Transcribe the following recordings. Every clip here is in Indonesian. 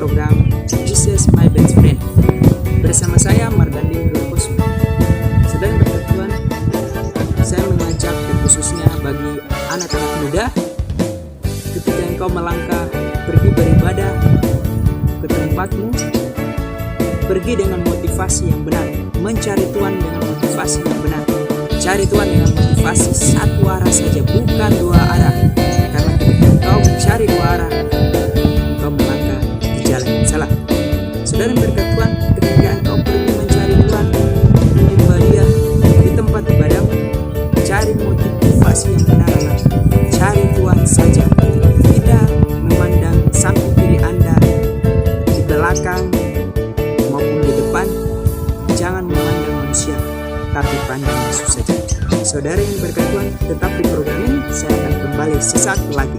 program Jesus My Best Friend. Bersama saya Mardandi Nurul. Sedang berketuan, saya mengajak khususnya bagi anak-anak muda ketika engkau melangkah pergi beribadah ke tempatmu, pergi dengan motivasi yang benar, mencari Tuhan dengan motivasi yang benar. Cari Tuhan dengan motivasi satu arah saja, bukan dua arah. Karena ketika engkau mencari dua arah, engkau melangkah di jalan yang salah. Saudara yang berkat Tuhan, ketika engkau pergi mencari Tuhan, menyembah Dia di tempat ibadahmu, cari motivasi yang benar, cari Tuhan saja. Tidak memandang samping kiri Anda, di belakang maupun di depan. Jangan memandang manusia, tapi pandang Yesus saja. Saudara yang berkat Tuhan, tetap di program ini. Saya akan kembali sesaat lagi.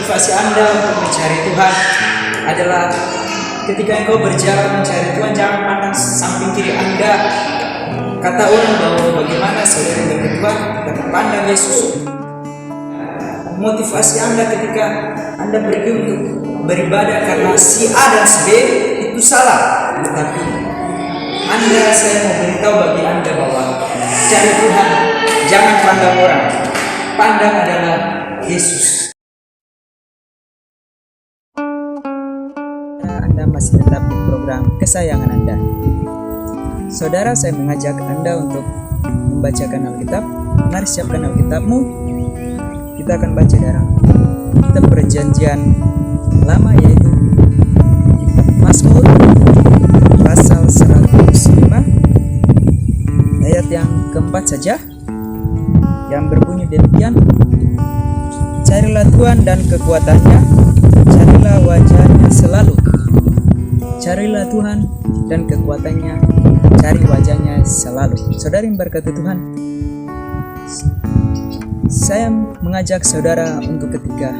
Motivasi Anda untuk mencari Tuhan adalah ketika engkau berjalan mencari Tuhan, jangan pandang samping kiri Anda. Kata orang bahwa bagaimana saudara yang berkat Tuhan dan pandang Yesus. Motivasi Anda ketika Anda pergi untuk beribadah karena si A dan si B itu salah. Tetapi saya mau beritahu bagi Anda bahwa cari Tuhan, jangan pandang orang. Pandang adalah Yesus. Anda masih tetap di program kesayangan Anda. Saudara, saya mengajak Anda untuk membacakan Alkitab. Mari siapkan Alkitabmu. Kita akan baca dalam kitab Perjanjian Lama, yaitu Mazmur pasal 105 ayat yang keempat saja, yang berbunyi demikian: Carilah Tuhan dan kekuatannya, carilah wajahnya selalu. Carilah Tuhan dan kekuatannya, cari wajahnya selalu. Saudara yang berkata Tuhan, saya mengajak saudara untuk ketika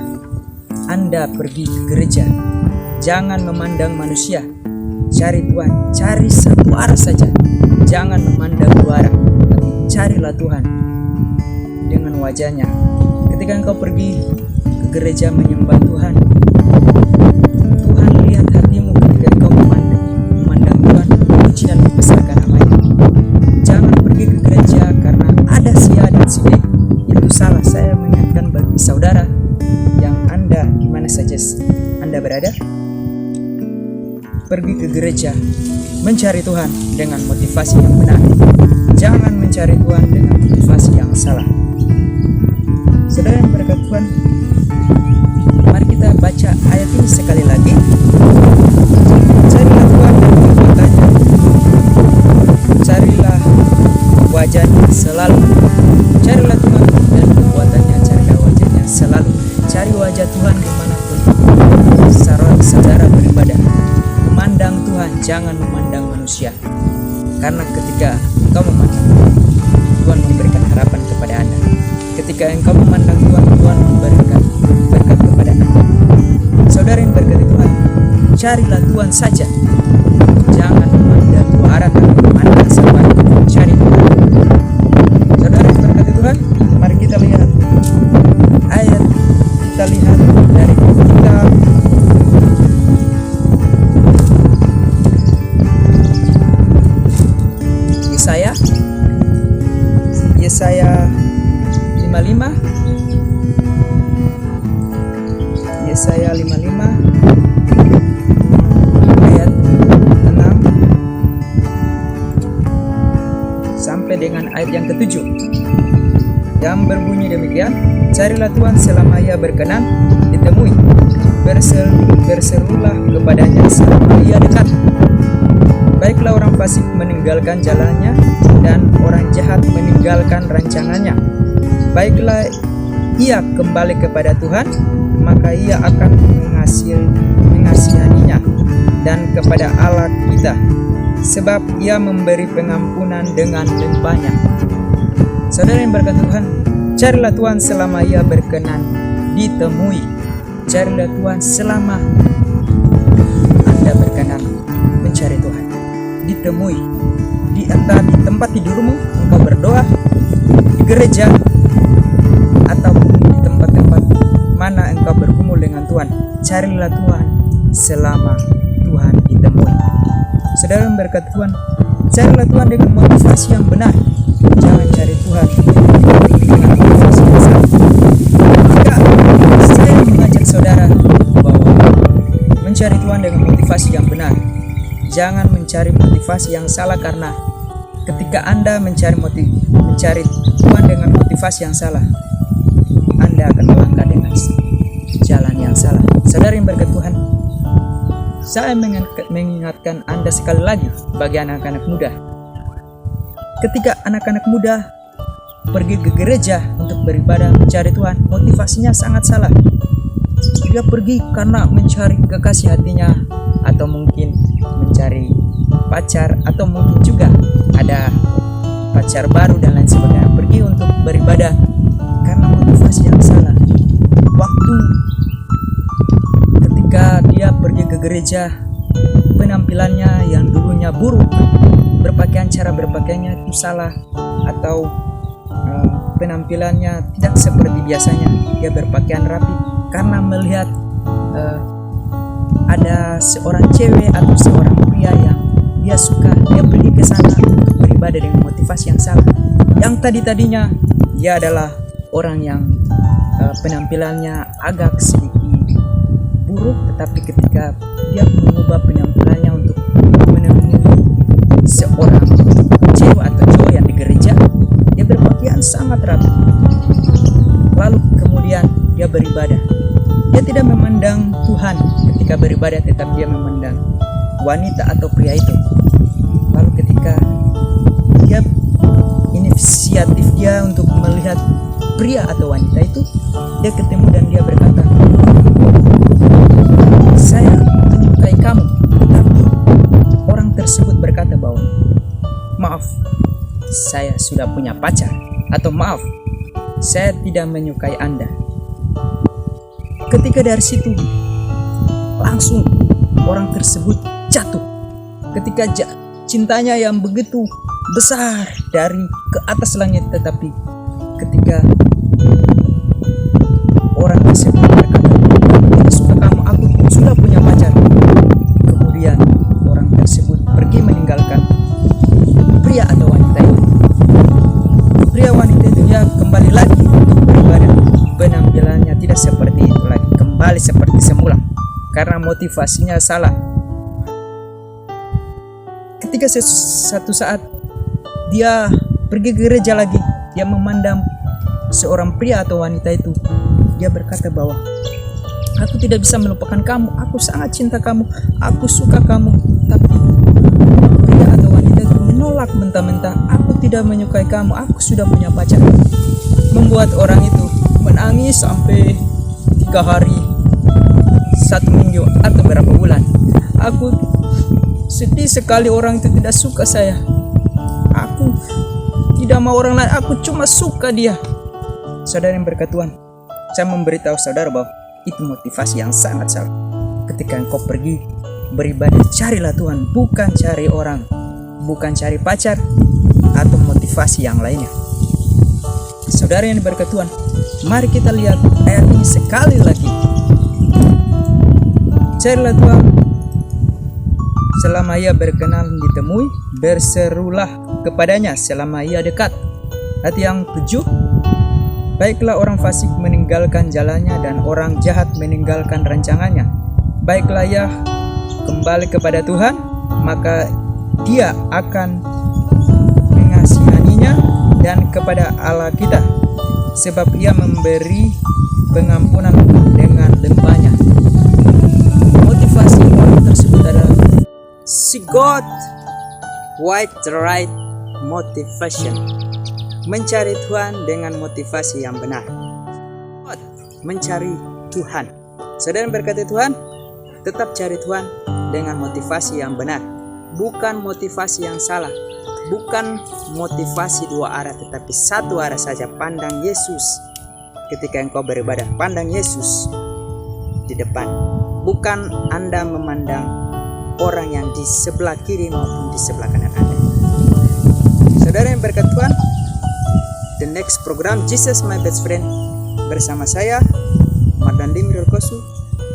Anda pergi ke gereja, jangan memandang manusia. Cari Tuhan, cari satu arah saja. Jangan memandang dua arah, tapi carilah Tuhan dengan wajahnya. Ketika engkau pergi ke gereja menyembah Tuhan, Tuhan lihat hatimu ketika engkau memandang Tuhan, puji dan membesarkan namanya. Jangan pergi ke gereja karena ada si A dan si B. Itu salah. Saya mengingatkan bagi saudara yang Anda di mana saja Anda berada, pergi ke gereja mencari Tuhan dengan motivasi yang benar. Jangan mencari Tuhan dengan motivasi yang salah. Saudara yang berkat Tuhan, mari kita baca ayat ini sekali lagi. Carilah Tuhan dan kekuatannya, carilah wajahnya selalu. Carilah Tuhan dan kekuatannya, carilah wajahnya selalu. Cari wajah Tuhan dimanapun saudara beribadah. Memandang Tuhan, jangan memandang manusia. Karena ketika engkau memandang Tuhan memberikan harapan kepada Anda. Ketika engkau memandang Tuhan, Tuhan memberikan berkat kepada Anda. Saudara yang berkati Tuhan, carilah Tuhan saja. Jangan memandang dua arah, tapi memandang sama cari Tuhan. Saudara yang berkati Tuhan, mari kita lihat ayat. Kita lihat dari kitab Yesaya 55. Yesaya 55 ayat 6 sampai dengan ayat yang ke-7 yang berbunyi demikian: carilah Tuhan selama Ia berkenan ditemui, berserulah kepadanya selama Ia dekat. Baiklah orang fasik meninggalkan jalannya, dan orang jahat meninggalkan rancangannya. Baiklah ia kembali kepada Tuhan, maka Ia akan mengasihaninya, dan kepada Allah kita, sebab Ia memberi pengampunan dengan limpahnya. Saudara yang berkata Tuhan, carilah Tuhan selama Ia berkenan ditemui. Carilah Tuhan selama Anda berkenan mencari Tuhan, ditemui. Entah di tempat tidurmu engkau berdoa, di gereja, ataupun di tempat-tempat mana engkau bergumul dengan Tuhan, carilah Tuhan selama Tuhan ditemui. Saudara yang berkata Tuhan, carilah Tuhan dengan motivasi yang benar. Jangan cari Tuhan dengan motivasi yang salah. Maka saya mengajak saudara bahwa mencari Tuhan dengan motivasi yang benar. Jangan mencari motivasi yang salah, karena ketika Anda mencari Tuhan dengan motivasi yang salah, Anda akan melangkah dengan jalan yang salah. Saudara yang berkat Tuhan, saya mengingatkan Anda sekali lagi bagi anak-anak muda. Ketika anak-anak muda pergi ke gereja untuk beribadah mencari Tuhan, motivasinya sangat salah. Dia pergi karena mencari kekasih hatinya, atau mungkin mencari pacar, atau mungkin juga ada pacar baru dan lain sebagainya. Pergi untuk beribadah karena motivasi yang salah. Waktu ketika dia pergi ke gereja, penampilannya yang dulunya buruk, cara berpakaiannya itu salah, atau penampilannya tidak seperti biasanya. Dia berpakaian rapi karena melihat ada seorang cewek atau seorang pria yang dia suka. Dia pergi ke sana untuk beribadah dengan motivasi yang salah. Yang tadinya dia adalah orang yang penampilannya agak sedikit buruk, tetapi ketika dia mengubah penampilannya untuk menemui seorang cewek atau cowok yang di gereja, dia berpakaian sangat rapi. Lalu kemudian dia beribadah. Dia tidak memandang Tuhan ketika beribadah, tetapi dia memandang wanita atau pria itu. Lalu ketika dia inisiatif dia untuk melihat pria atau wanita itu, dia ketemu dan dia berkata, saya menyukai kamu. Tetapi orang tersebut berkata bahwa, maaf, saya sudah punya pacar, atau maaf, saya tidak menyukai Anda. Ketika dari situ langsung orang tersebut jatuh. Ketika cintanya yang begitu besar dari ke atas langit, tetapi ketika orang tersebut berkata, tidak suka kamu, aku sudah punya pacar. Kemudian orang tersebut pergi meninggalkan pria atau wanita itu. Pria wanita itu dia kembali lagi untuk beribadah. Penampilannya tidak seperti itu lagi, kembali seperti semula karena motivasinya salah. Ketika satu saat dia pergi ke gereja lagi, dia memandang seorang pria atau wanita itu. Dia berkata bahwa, aku tidak bisa melupakan kamu, aku sangat cinta kamu, aku suka kamu. Tapi pria atau wanita itu menolak mentah-mentah, aku tidak menyukai kamu, aku sudah punya pacar. Membuat orang itu menangis sampai 3 hari, 1 minggu, atau berapa bulan. Aku sedih sekali, orang itu tidak suka saya. Tidak mau orang lain, aku cuma suka dia. Saudara yang berkat Tuhan, saya memberitahu saudara bahwa itu motivasi yang sangat salah. Ketika engkau pergi beribadah, carilah Tuhan, bukan cari orang, bukan cari pacar atau motivasi yang lainnya. Saudara yang berkat Tuhan, mari kita lihat ayat ini sekali lagi. Carilah Tuhan selama ia berkenan ditemui, berserulah kepadanya selama ia dekat. Ayat yang 7, baiklah orang fasik meninggalkan jalannya dan orang jahat meninggalkan rancangannya. Baiklah ia kembali kepada Tuhan, maka dia akan mengasihaninya, dan kepada Allah kita, sebab ia memberi pengampunan dengan limpahnya. Motivasi orang tersebut adalah see God with the right motivation. Mencari Tuhan dengan motivasi yang benar. Mencari Tuhan. Saudara yang berkati Tuhan, tetap cari Tuhan dengan motivasi yang benar, bukan motivasi yang salah, bukan motivasi dua arah, tetapi satu arah saja. Pandang Yesus ketika engkau beribadah, pandang Yesus di depan, bukan Anda memandang orang yang di sebelah kiri maupun di sebelah kanan Anda. Saudara yang berkat Tuhan, the next program Jesus My Best Friend bersama saya Mardandi Mirulkosu.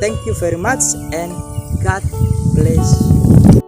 Thank you very much and God bless you.